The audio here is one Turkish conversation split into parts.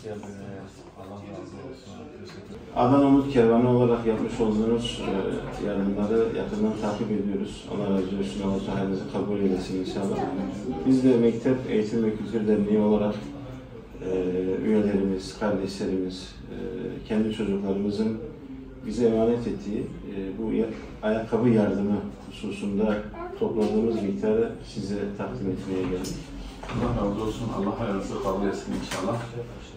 geldiniz. Allah razı olsun. Adana Umut Kervanı olarak yapmış olduğunuz yardımları yakından takip ediyoruz. Allah razı olsun. Allah hayırınızı kabul eylesin inşallah. Biz de Mektep Eğitim ve Kültür Derneği olarak üyelerimiz, kardeşlerimiz, kendi çocuklarımızın bize emanet ettiği bu ayakkabı yardımı hususunda topladığımız miktarı size takdim etmeye geldik. Allah razı olsun. Allah hayırlısı kabul etsin inşallah.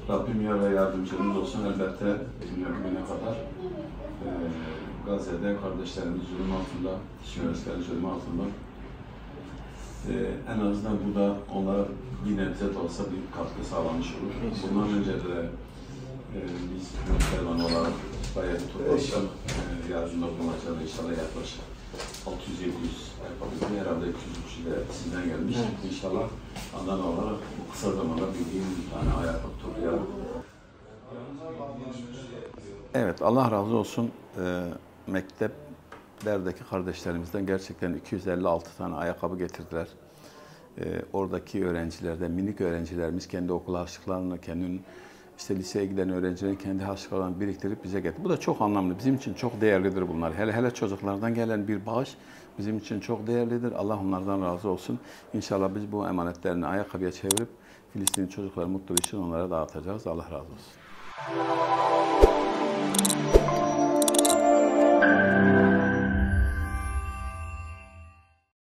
Rabbim yar ve yardımcımız olsun. Elbette bizimle bugüne kadar Gazze'de kardeşlerimiz zulüm altında, Şiiler zulüm altında. En azından bu da onlara bir nebze de olsa bir katkı sağlamış olur. Bundan önce de biz Kervan olarak bayağı bir toplaşan yardımda bulunacağız inşallah yaklaşık 600-700 yapabildi. Herhalde 200 kişi de sizden gelmiş. Evet. İnşallah Adana olarak bu kısa zamanda bildiğim bir tane ayakkabı toplayalım. Evet, Allah razı olsun. Mekteplerdeki kardeşlerimizden gerçekten 256 tane ayakkabı getirdiler. Oradaki öğrencilerden, minik öğrencilerimiz kendi okul harçlıklarını, kendi liseye giden öğrencilerin kendi harçlıklarını biriktirip bize getirdi. Bu da çok anlamlı. Bizim için çok değerlidir bunlar. Hele çocuklardan gelen bir bağış bizim için çok değerlidir. Allah onlardan razı olsun. İnşallah biz bu emanetlerini ayakkabıya çevirip Filistinli çocukları mutlu için onlara dağıtacağız. Allah razı olsun.